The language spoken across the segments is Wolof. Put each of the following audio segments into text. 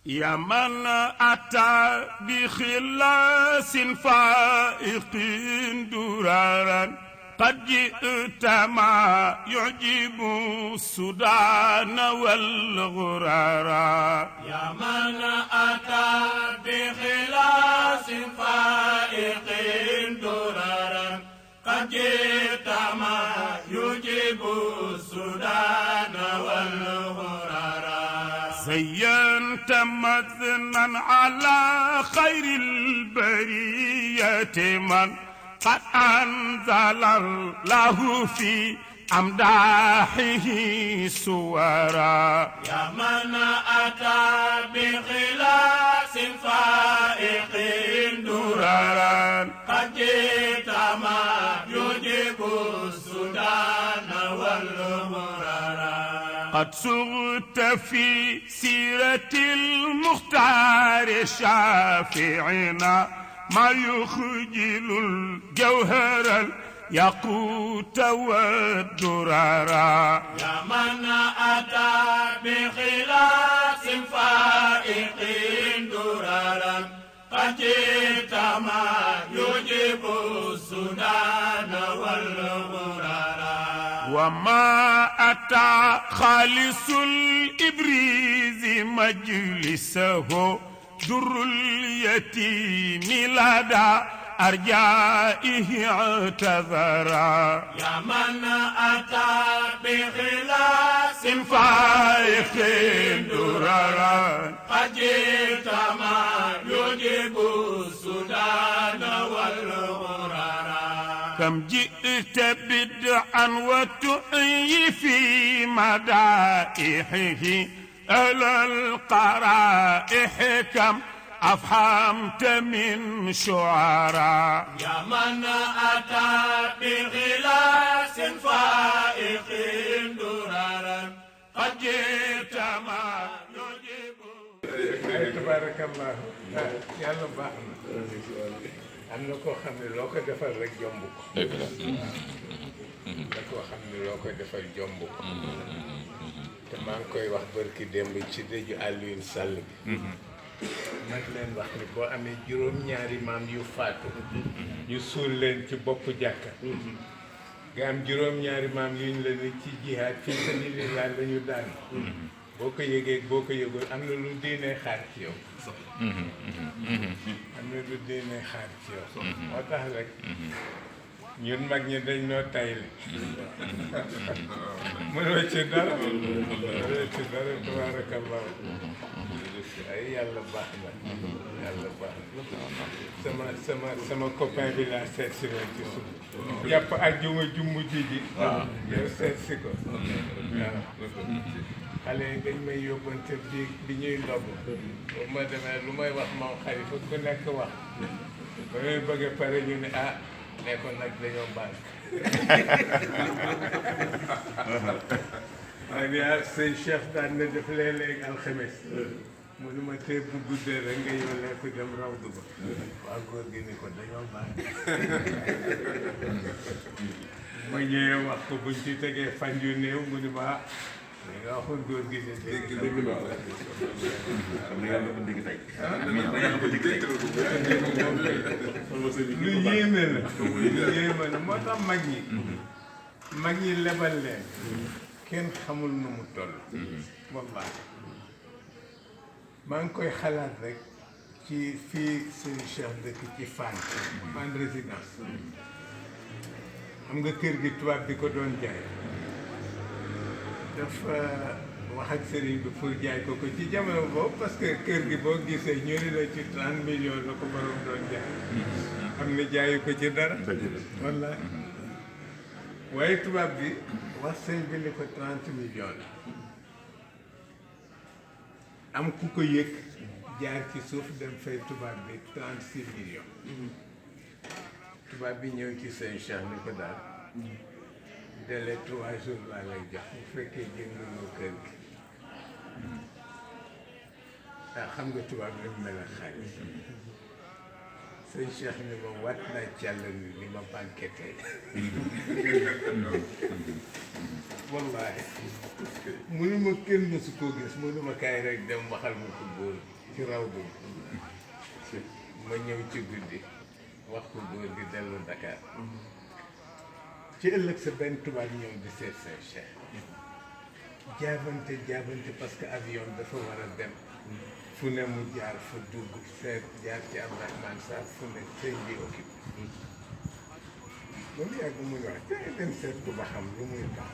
يا من أتى بخلاص فائق درارا قد جئت ما يعجب السودان والغرارا يا من أتى بخلاص فائق درارا قد جئت ما يعجب السودان والغرارا زينت مثنى على خير البرية من قد أنزل الله في أمداحه سورا يا من أتى بخلاص فائق درارا قد جئت ما يجيب السودان والغرارا قد سغت في سيرة المختار شافعنا ما يخجل الجوهر الياقوت والدرارا يا من أتى بخلاص فائق درارا قد جئت ما يجيب السودان والغرارا وما أتى خالص الإبريز مجلسه در اليتيم لدى أرجائه اعتذرا يا من أتى بخلاص فائق درارا قد جئت ما يجيب السودان والغرارا كم جئت بدعا وتحيي في مدائحه أهل القرائح كم أفهمت من شعراء يا من أتى بغلاس فائق درارا قد جئت ما يجيب تبارك الله yàlla baax na am na koo xam ne loo ko defal rek jomb ko am na koo xam ne loo ko defal jomb ko te maa ngi koy wax barki démb ci dëju Alioune Sall bi nag leen wax ni boo amee juróom-ñaari maam yu faatu ñu suul leen ci boppu jàkka nga am juróom-ñaari maam yuñ la ni ci jihaad fi sabilillah la ñu daan boo ko yëgee boo ko yëgul am na lu diine xaar ci yow am na lu diine xaar ci yow moo tax rek ñun mag ñi dañ noo tayle mënoo ci dara tabaarakallah ay yàlla baax na yàlla baax na sama copain bi laa seet si woon ci suuf jàpp àjjuma jumbu ji yow seet si ko waaw xale yi dañ may yóbbante bi ñuy ndog boobu ma demee lu may wax moom xalifa ku nekk wax ba may bëgg a pare ñu ne ne ko nag dañoo baal maa ngi sëñ Cheikh daan na def léeg-léeg alxames mu ne ma tey bu guddee rek nga yónnee ko dem rawdu ba waa góor gi ni ko dañoo baal ma ñëwee wax ko buñ ci tegee fan yu néew mu ne ma li nga waxoon góor gi de dégg lu yéeme la moo tax mag ñi lebal leen kenn xamul nu mu toll wallaahi maa ngi koy xalaat rek ci fii seen Cheikh dëkk ci Fann résidence xam nga kër gi tubaab bi ko doon jaay dafa wax ak sëriñ bi pour jaay ko ci jamono boobu parce que kër gi boo gisee ñu ne la ci 30 millions la ko borom doon jaay xam ne jaayu ko ci dara wallaahi waaye tubaab bi wax sëñ bi ni ko 30 millions la am ku ko yëg jaar ci suuf dem fay tubaab bi 36 millions tubaab bi ñëw ci sëñ Cheikh ni ko daal délai 3 jours laa lay jox bu fekkee jënduloo kër gi xam nga tubaab bi mel ak xaalis sëñ Cheikh ni ma wat naa ci yàlla ni ma banquete wallahi mënuma kenn mësu koo gis mënuma kaay rek dem waxal ma ko góor ci raw bi ma ñëw ci guddi wax ko góor gi dellu Dakar ci ëllëg sa benn tubaab ñëw di seet sëñ Cheikh jaabante parce que avion dafa war a dem fu ne mu jaar fa dugg seet jaar ci Abdourahmane Sarr fu ne sëñ bi occupé ba mu yàgg muy wax te dem seet ko ba xam lu muy tax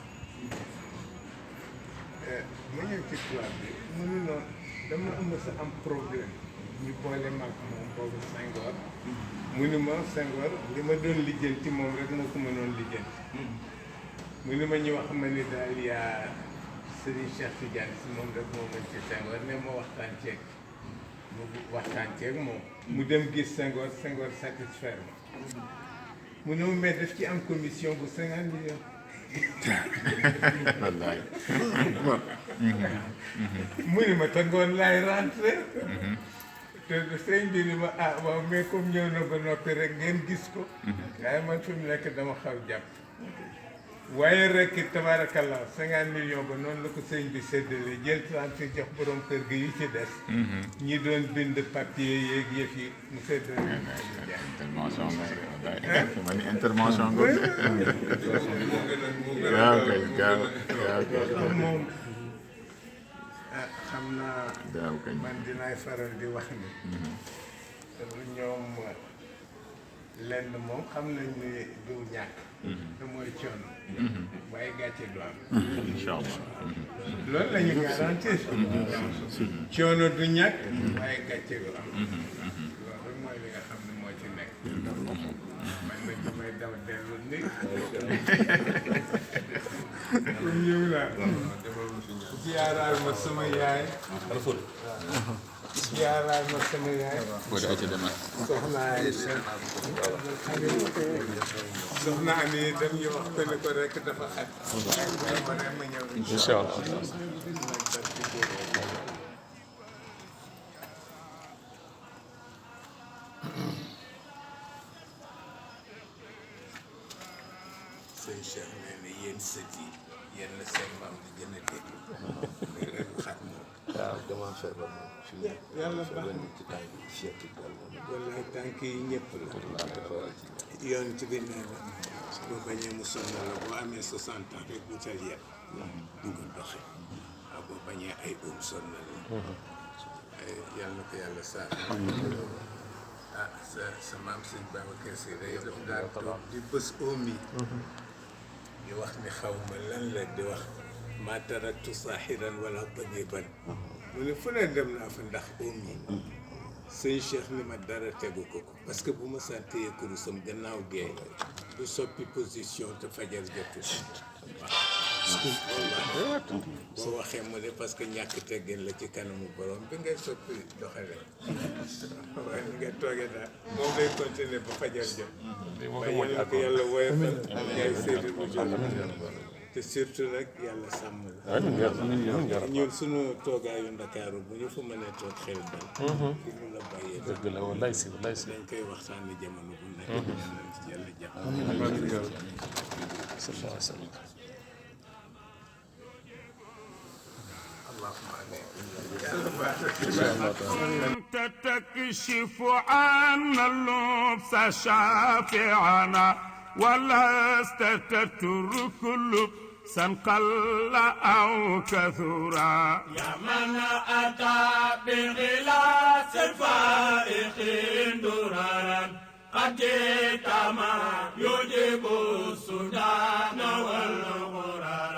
ma ñëw ci tubaab bi mënu noonu dama am sa am problème ñu boole mag moom boobu Senghor mu ni ma Senghor li ma doon lijjanti moom rek moo ko mënoon lijjanti mu ni ma ñu wax ma ni daal yaa Serigne Cheikh Tidiane si moom rek moo mën ci Senghor ne ma waxtaan ceeg moom mu dem gis Senghor satisfaire ma mu ne ma mais daf ci am commission bu 50 millions wallaay mu ni ma te ngoon laay rentré te sëñ bi ni ma ah waaw mais comme ñëw na ba noppi rek ngeen gis ko waaye man fi mu nekk dama xaw jàpp waaye rek tabarakallah 50 millions ba noonu la ko sëñ bi séddale jël 30 jox borom kër gi yi ci des ñi doon bind papier yeeg yëf yi mu séddale intervention nga ma ni intervention nga waaw kay gaaw moom xam naa gaaw kay man dinaay faral di wax ni ñoom lenn moom xam nañ ni du ñàkk te mooy coono waaye gàcce du am incha allah loolu la ñu garantir coono du ñàkk waaye gàcce du am loolu mooy li nga xam ne moo ci nekk man nag damay daw dellu ni comme ñëw naa ziyaaraal ma sama yaay ziyaaraal ma sama yaay soxna Ami dem ñu wax ko ne ko rek dafa xat ma ne ma ñëw incha allah sëñ Cheikh nee na yéen sët yi yéen la seen maam di gën a déglu mais ren xat moom waaw damaa feebar moom. yàlla baax na ci tànk yi fii wallaay tànk yi ñëpp la yoon ci bi nee na boo bañee mu sonn la boo amee 60 ans rek bu tal yet du ko doxe waaw boo bañee ay sonn la yàlla na ko yàlla saa sa maam sëñ Babacar Sy day daf daan toog di bés oom yi di wax ni xaw ma lan la di wax ma taraktu saaxiran wala tabiban mu ne fu ne dem naa fa ndax oom yi sëñ Cheikh ni ma dara tegu ko parce que bu ma santee kurusam gannaaw gee du soppi position te fajar jotul waaw boo waxee mu ne parce que ñàkk teggin la ci kanamu borom bi ngay soppi doxale waaye ni nga toogee daal moom day continuer ba fajar jot waaye yal na ko yàlla woyofal ngay séedi bu jot te surtout nag yàlla sàmm la ñun suñu toogaayu Ndakaaru bu ñu fa mënee toog xel dal fi ñu la bàyyee dëgg la wallaay si dañ koy waxtaani jamono bu nekk yàlla jàpp أنت تكشف عنا اللبس شافعنا ولست تترك لبسا قل أو كثرا يا من أتى بغلاس فائق دررا قد جئت ما يجيب السودان والغررا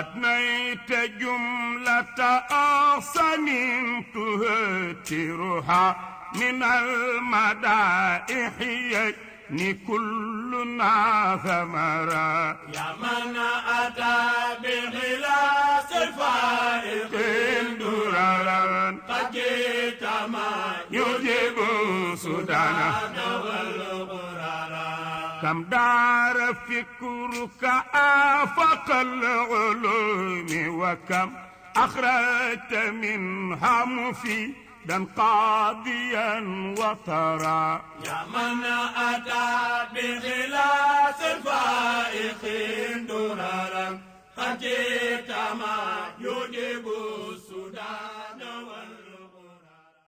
أثنيت جملة أحسن تهترها من المدائح يجني كلنا ثمرا يا من أتى بغلاس فائق دررا قد جئت ما يجيب سودانا والغررا كم دار فكرك آفق العلوم وكم أخرجت منها مفيدا رشدا قاضيا وثرى يا من أتى بخلاص الفائق دررا قد جئت ما يجيب